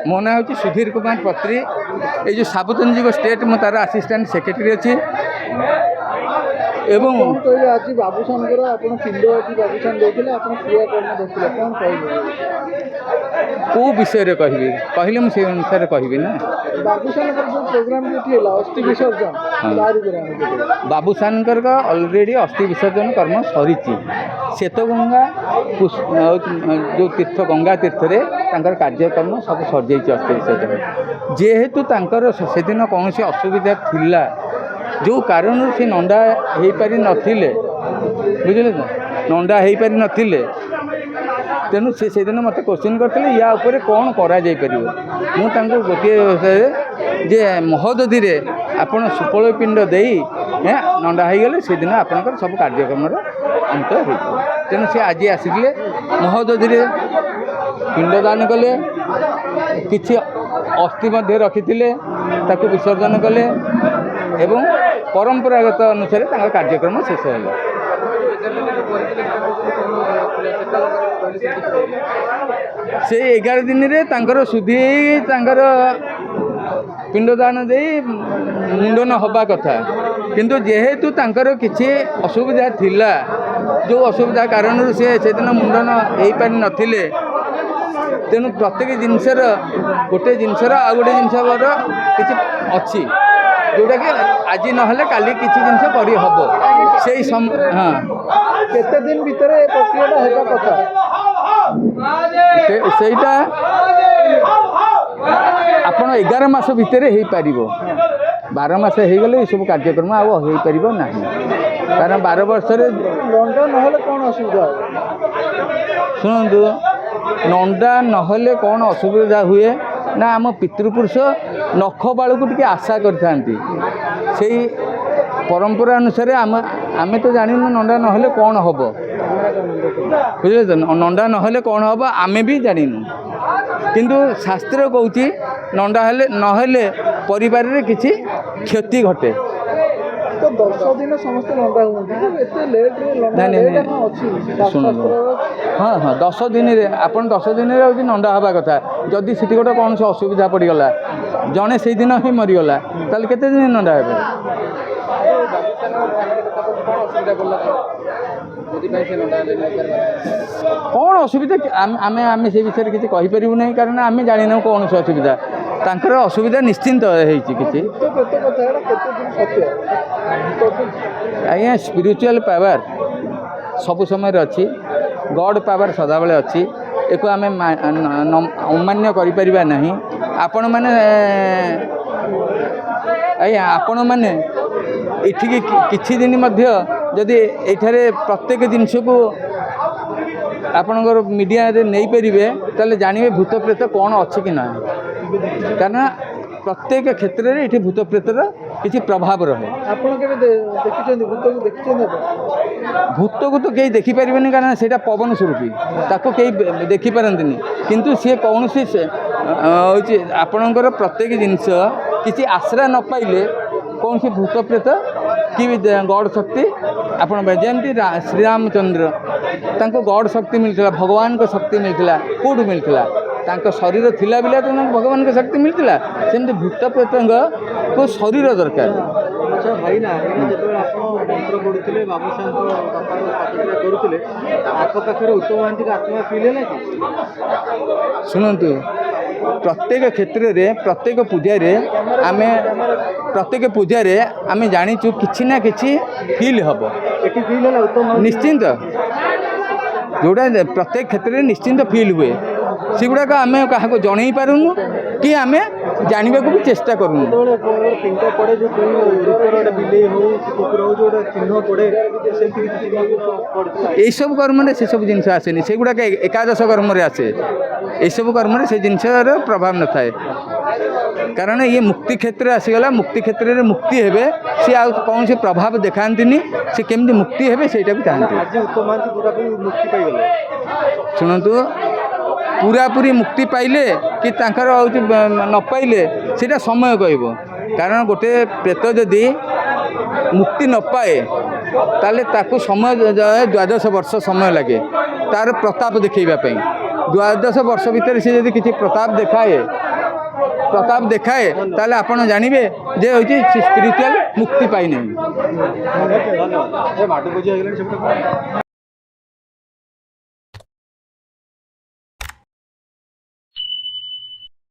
ମୋ ନାଁ ହେଉଛି ସୁଧୀର କୁମାର ପତ୍ରୀ। ଏଇ ଯେଉଁ ସାବୁତଞ୍ଜିବ ଷ୍ଟେଟ୍ ମୁଁ ତାର ଆସିଷ୍ଟାଣ୍ଟ ସେକ୍ରେଟାରୀ ଅଛି। ଏବଂ କହିଲେ ଆଜି ବାବୁସାନଙ୍କର ଆପଣ ପିଣ୍ଡ ଆଜି ବାବୁସାନ ଦେଇଥିଲେ, ଆପଣ କ୍ରିୟାକର୍ମ ଧରିଥିଲେ, କ'ଣ କହିବେ? କେଉଁ ବିଷୟରେ କହିବି କହିଲେ ମୁଁ ସେଇ ଅନୁସାରେ କହିବି ନା। ବାବୁସାନଙ୍କର ଯେଉଁ ପ୍ରୋଗ୍ରାମଟି ଏଠି ହେଲା ଅସ୍ଥି ବିସର୍ଜନ, ତାରି ଉପରେ ଆମେ ବାବୁସାନଙ୍କର ଅଲରେଡ଼ି ଅସ୍ଥି ବିସର୍ଜନ କର୍ମ ସରିଛି। ଶ୍ଵେତଗଙ୍ଗା ଯେଉଁ ତୀର୍ଥ ଗଙ୍ଗା ତୀର୍ଥରେ ତାଙ୍କର କାର୍ଯ୍ୟକ୍ରମ ସବୁ ସରିଯାଇଛି ଅସ୍ଥି ବିସର୍ଜନ। ଯେହେତୁ ତାଙ୍କର ସେଦିନ କୌଣସି ଅସୁବିଧା ଥିଲା, ଯେଉଁ କାରଣରୁ ସେ ନଣ୍ଡା ହେଇପାରିନଥିଲେ, ବୁଝିଲେ ତ, ନଣ୍ଡା ହେଇପାରିନଥିଲେ, ତେଣୁ ସେ ସେଦିନ ମୋତେ କୋଶ୍ଚିନ୍ କରିଥିଲେ ୟା ଉପରେ କ'ଣ କରାଯାଇପାରିବ। ମୁଁ ତାଙ୍କୁ ଗୋଟିଏ ଯେ ମହୋଦଧିରେ ଆପଣ ସୁଫଳ ପିଣ୍ଡ ଦେଇ ନଣ୍ଡା ହେଇଗଲେ ସେଦିନ ଆପଣଙ୍କର ସବୁ କାର୍ଯ୍ୟକ୍ରମର ଅନ୍ତ ହୋଇଯିବ। ତେଣୁ ସେ ଆଜି ଆସିଥିଲେ, ମହୋଦଧିରେ ପିଣ୍ଡଦାନ କଲେ, କିଛି ଅସ୍ଥି ମଧ୍ୟ ରଖିଥିଲେ, ତାକୁ ବିସର୍ଜନ କଲେ ଏବଂ ପରମ୍ପରାଗତ ଅନୁସାରେ ତାଙ୍କର କାର୍ଯ୍ୟକ୍ରମ ଶେଷ ହେଲା। ସେଇ 11 ଦିନରେ ତାଙ୍କର ଶୁଦ୍ଧି ତାଙ୍କର ପିଣ୍ଡଦାନ ଦେଇ ମୁଣ୍ଡନ ହେବା କଥା, କିନ୍ତୁ ଯେହେତୁ ତାଙ୍କର କିଛି ଅସୁବିଧା ଥିଲା, ଯେଉଁ ଅସୁବିଧା କାରଣରୁ ସେ ସେଦିନ ମୁଣ୍ଡନ ହେଇପାରିନଥିଲେ, ତେଣୁ ପ୍ରତ୍ୟେକ ଜିନିଷର ଗୋଟେ ଜିନିଷର ଆଉ ଗୋଟେ ଜିନିଷର କିଛି ଅଛି, ଯେଉଁଟାକି ଆଜି ନହେଲେ କାଲି କିଛି ଜିନିଷ କରିହେବ। ସେଇ କେତେ ଦିନ ଭିତରେ ଏ ପ୍ରକ୍ରିୟାଟା ହେବା କଥା? ସେଇଟା ଆପଣ 11 ମାସ ଭିତରେ ହେଇପାରିବ। 12 ମାସ ହେଇଗଲେ ଏସବୁ କାର୍ଯ୍ୟକ୍ରମ ଆଉ ହେଇପାରିବ ନାହିଁ, କାରଣ 12 ବର୍ଷରେ ନଣ୍ଡା ନହେଲେ କ'ଣ ଅସୁବିଧା ହେବ? ଶୁଣନ୍ତୁ, ନଣ୍ଡା ନହେଲେ କ'ଣ ଅସୁବିଧା ହୁଏ ନା, ଆମ ପିତୃପୁରୁଷ ନଖ ବାଳକୁ ଟିକେ ଆଶା କରିଥାନ୍ତି। ସେଇ ପରମ୍ପରା ଅନୁସାରେ ଆମେ ତ ଜାଣିନୁ ନଣ୍ଡା ନହେଲେ କ'ଣ ହେବ, ବୁଝିଲେ ତ, ନଣ୍ଡା ନହେଲେ କ'ଣ ହେବ ଆମେ ବି ଜାଣିନୁ, କିନ୍ତୁ ଶାସ୍ତ୍ର କହୁଛି ନଣ୍ଡା ନହେଲେ ପରିବାରରେ କିଛି କ୍ଷତି ଘଟେ। 10 ଦିନ ସମସ୍ତେ ନଣ୍ଡା ହୁଅନ୍ତି, ଏତେ ଲେଟ୍ରେ ଅଛି? ଶୁଣନ୍ତୁ, ହଁ 10 ଦିନରେ ଆପଣ 10 ଦିନରେ ହେଉଛି ନଣ୍ଡା ହେବା କଥା। ଯଦି ସେଠି ଗୋଟେ କୌଣସି ଅସୁବିଧା ପଡ଼ିଗଲା, ଜଣେ ସେଇଦିନ ହିଁ ମରିଗଲା, ତାହେଲେ କେତେ ଦିନ ନଣ୍ଡା ହେବେ? କ'ଣ ଅସୁବିଧା ଆମେ ସେ ବିଷୟରେ କିଛି କହିପାରିବୁ ନାହିଁ, କାରଣ ଆମେ ଜାଣିନାହୁଁ କୌଣସି ଅସୁବିଧା। ତାଙ୍କର ଅସୁବିଧା ନିଶ୍ଚିନ୍ତ ହେଇଛି କିଛି। ଆଜ୍ଞା, ସ୍ପିରିଚୁଆଲ ପାୱାର ସବୁ ସମୟରେ ଅଛି, ଗଡ୍ ପାୱାର ସଦାବେଳେ ଅଛି, ଏକୁ ଆମେ ଅମାନ୍ୟ କରିପାରିବା ନାହିଁ। ଆପଣମାନେ ଏଠିକି କିଛି ଦିନ ମଧ୍ୟ ଯଦି ଏଠାରେ ପ୍ରତ୍ୟେକ ଜିନିଷକୁ ଆପଣଙ୍କର ମିଡ଼ିଆରେ ନେଇପାରିବେ, ତାହେଲେ ଜାଣିବେ ଭୂତ ପ୍ରେତ କ'ଣ ଅଛି କି ନାହିଁ, କାରଣ ପ୍ରତ୍ୟେକ କ୍ଷେତ୍ରରେ ଏଠି ଭୂତ ପ୍ରେତର କିଛି ପ୍ରଭାବ ରହେ। ଆପଣ କେବେ ଦେଖିଛନ୍ତି ଭୂତକୁ? ଦେଖିଛନ୍ତି? ଭୂତକୁ ତ କେହି ଦେଖିପାରିବେନି, କାରଣ ସେଇଟା ପବନ ସ୍ୱରୂପୀ, ତାକୁ କେହି ଦେଖିପାରନ୍ତିନି, କିନ୍ତୁ ସିଏ କୌଣସି ହେଉଛି ଆପଣଙ୍କର ପ୍ରତ୍ୟେକ ଜିନିଷ କିଛି ଆଶ୍ରା ନ ପାଇଲେ କୌଣସି ଭୂତ ପ୍ରେତ କି ଗଡ଼ ଶକ୍ତି ଆପଣ ଯେମିତି ଶ୍ରୀରାମଚନ୍ଦ୍ର, ତାଙ୍କୁ ଗଡ଼ ଶକ୍ତି ମିଳିଥିଲା, ଭଗବାନଙ୍କ ଶକ୍ତି ମିଳିଥିଲା। କେଉଁଠୁ ମିଳିଥିଲା? ତାଙ୍କ ଶରୀର ଥିଲା ବିଲା ତ ଭଗବାନଙ୍କ ଶକ୍ତି ମିଳିଥିଲା। ସେମିତି ଭୂତ ପ୍ରେତଙ୍କୁ ଶରୀର ଦରକାର। ଆଚ୍ଛା ଭାଇନା, ଯେତେବେଳେ ଆପଣ ମନ୍ତ୍ର ପଢ଼ୁଥିଲେ, ବାବୁସାନଙ୍କ ବାପାଙ୍କ ପ୍ରତିକ୍ରିୟା କରୁଥିଲେ, ଆଖପାଖରେ ଉତ୍ତମ ମହାନ୍ତିଙ୍କ ଆତ୍ମା ଫିଲ୍ ହେଲା କି? ଶୁଣନ୍ତୁ, ପ୍ରତ୍ୟେକ କ୍ଷେତ୍ରରେ ପ୍ରତ୍ୟେକ ପୂଜାରେ ଆମେ ଜାଣିଛୁ କିଛି ନା କିଛି ଫିଲ୍ ହେବ। ଏଠି ଫିଲ୍ ହେଲା ନିଶ୍ଚିନ୍ତ, ଯେଉଁଟା ପ୍ରତ୍ୟେକ କ୍ଷେତ୍ରରେ ନିଶ୍ଚିନ୍ତ ଫିଲ୍ ହୁଏ, ସେଗୁଡ଼ାକ ଆମେ କାହାକୁ ଜଣେଇ ପାରୁନୁ କି ଆମେ ଜାଣିବାକୁ ବି ଚେଷ୍ଟା କରୁନୁ। এইসব কর্মরে সেসব জিনিস আসেনি, সেগুড়াক একাদশ কর্মরে আসে। এইসব কর্মরে সেই জিনিসর প্রভাব নথায়, কারণ ইয়ে মুক্তি ক্ষেত্রে আসিগলা, মুক্তি ক্ষেত্রে মুক্তি হেবে, সে আর কৌশি প্রভাব দেখান্তিনি, সে কেমতি মুক্তি হেবে সেইটাকে চাহান্তি। শুণন্তু, পুরাপুরি মুক্তি পাইলে কি তাঁর হচ্ছে ন পাইলে সেটা সময় কইব, কারণ গোটে প্রেত যদি মুক্তি ন পায়ে তাহলে তাকে সময় 12 ବର୍ଷ ସମୟ ଲାଗେ ତାର ପ୍ରତାପ ଦେଖାଇବା ପାଇଁ। ଦ୍ୱାଦଶ ବର୍ଷ ଭିତରେ ସେ ଯଦି କିଛି ପ୍ରତାପ ଦେଖାଏ ତାହେଲେ ଆପଣ ଜାଣିବେ ଯେ ହେଉଛି ସ୍ପିରିଚୁଆଲ ମୁକ୍ତି ପାଇନାହିଁ। ଧନ୍ୟବାଦ।